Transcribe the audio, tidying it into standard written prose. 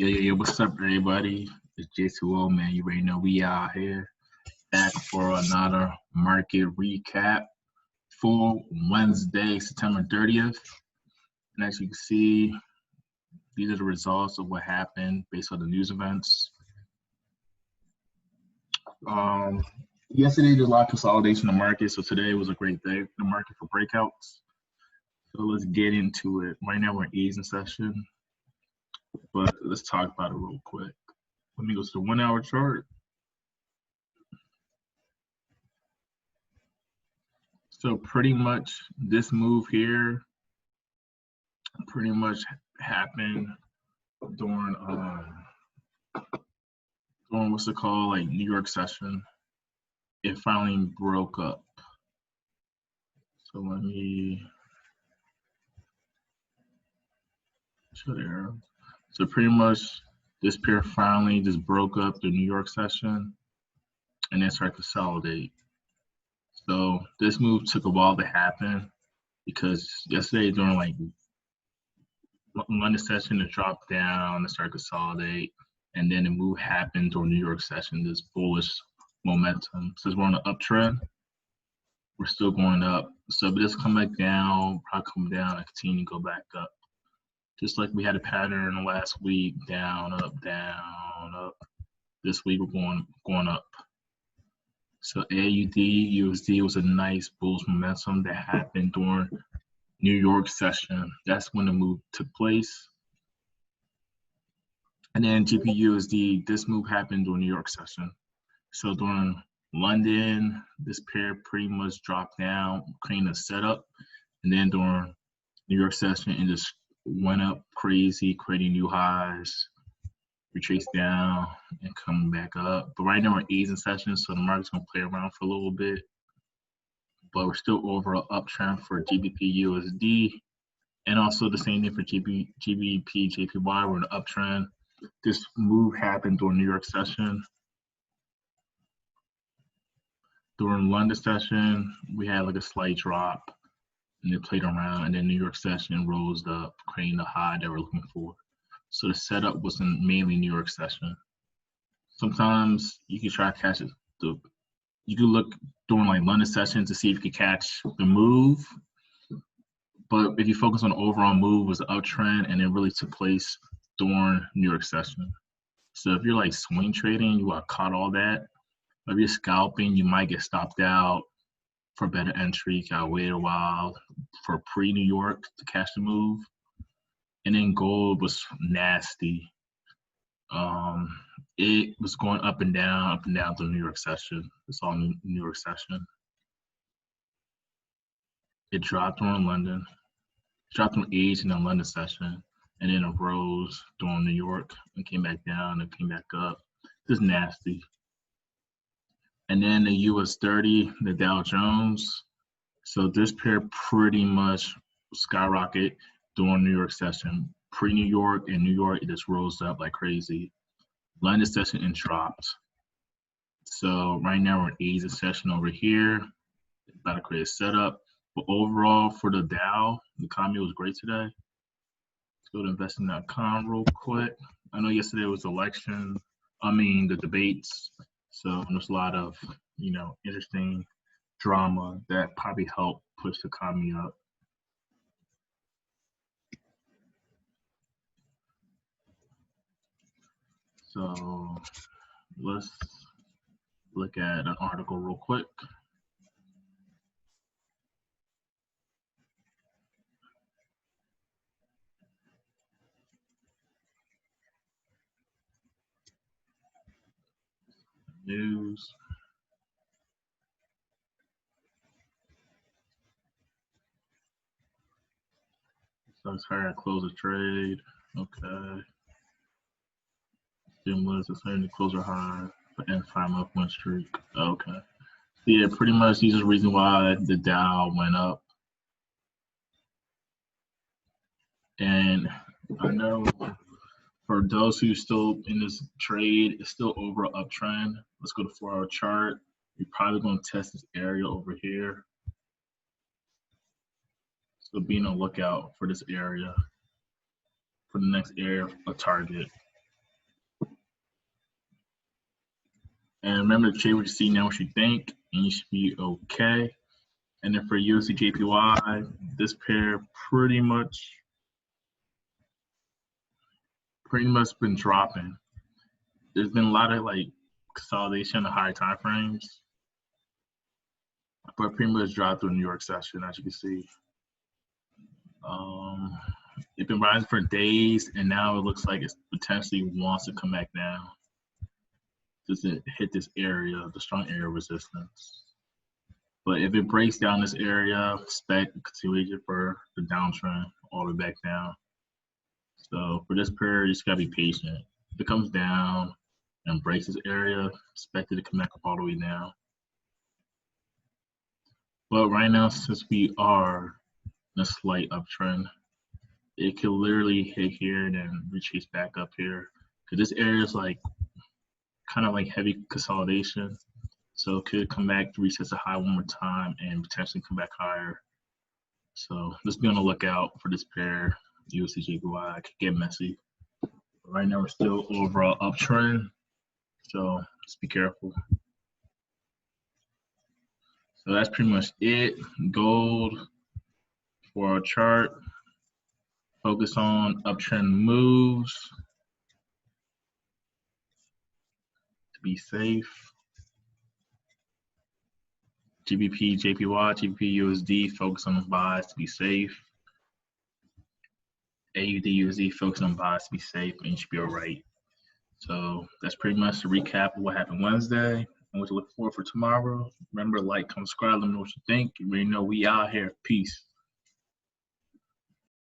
Yeah. What's up, everybody? It's J2O, man. You already know we out here back for another market recap for Wednesday, September 30th. And as you can see, these are the results of what happened based on the news events. Yesterday, there's a lot of consolidation in the market, so today was a great day for the market for breakouts. So let's get into it. Right now, we're in easing session, but let's talk about it real quick. Let me go to the 1 hour chart. So pretty much this move here pretty much happened during what's it called, like New York session. It finally broke up. So let me show the arrow. So pretty much this pair finally just broke up the New York session and then started to consolidate. So this move took a while to happen because yesterday during like London session, it dropped down, it started to consolidate, and then the move happened during New York session, this bullish momentum. Since we're on an uptrend, we're still going up. So if this come back down, probably come down and continue to go back up. Just like we had a pattern last week, down, up, down, up. This week we're going up. So AUD, USD was a nice bullish momentum that happened during New York session. That's when the move took place. And then GBUSD, this move happened during New York session. So during London, this pair pretty much dropped down, creating a setup. And then during New York session, it just went up crazy, creating new highs, retrace down, and coming back up. But right now we're easing session, so the market's gonna play around for a little bit. But we're still over an uptrend for GBP USD, and also the same thing for GBP JPY. We're in an uptrend. This move happened during New York session. During London session, we had like a slight drop, and it played around, and then New York session rose up, creating the high that we're looking for. So the setup wasn't mainly New York session. Sometimes you can try to catch it. You can look during like London session to see if you can catch the move. But if you focus on the overall move, was an uptrend, and it really took place during New York session. So if you're like swing trading, you got caught all that. If you're scalping, you might get stopped out for better entry. You gotta wait a while for pre-New York to catch the move. And then gold was nasty. It was going up and down through New York session. It's all New York session. It dropped during London, dropped from Asia in the London session, and then it rose during New York and came back down and came back up. Just nasty. And then the US 30, the Dow Jones. So this pair pretty much skyrocketed during New York session. Pre-New York and New York, it just rose up like crazy. London session and dropped. So right now we're in Asia session over here. About to create a setup. But overall for the Dow, the economy was great today. Let's go to investing.com real quick. I know yesterday was the debates. So there's a lot of, interesting drama that probably helped push the economy up. So let's look at an article real quick. News. So it's hard to close a trade. Okay. Stimulus is starting to close a high for end 5-month win streak. Okay. So yeah, pretty much these are the reason why the Dow went up. And I know for those who still in this trade, it's still over an uptrend. Let's go to 4-hour chart. You're probably going to test this area over here. So be on the lookout for this area, for the next area, a target. And remember to trade what you see, now what you think, and you should be okay. And then for USD JPY, this pair pretty much been dropping. There's been a lot of like consolidation of higher time frames, but pretty much dropped through the New York session, as you can see. It's been rising for days, and now it looks like it potentially wants to come back down. Does it hit this area, the strong area of resistance? But if it breaks down this area, expect continuation for the downtrend all the way back down. So for this pair, you just gotta be patient. If it comes down and breaks this area, expect it to come back up all the way down. But right now, since we are in a slight uptrend, it could literally hit here and then retrace back up here. Because this area is like kind of like heavy consolidation. So it could come back to retest the high one more time and potentially come back higher. So let's be on the lookout for this pair, USD JPY. It could get messy. But right now we're still overall uptrend. So just be careful. So that's pretty much it. Gold for our chart. Focus on uptrend moves to be safe. GBP, JPY, GBP, USD, focus on the buys to be safe. AUD, USD, focus on buys to be safe, and you should be all right. So that's pretty much the recap of what happened Wednesday and what to look for tomorrow. Remember, like, comment, subscribe, let me know what you think. You already know we out here. Peace.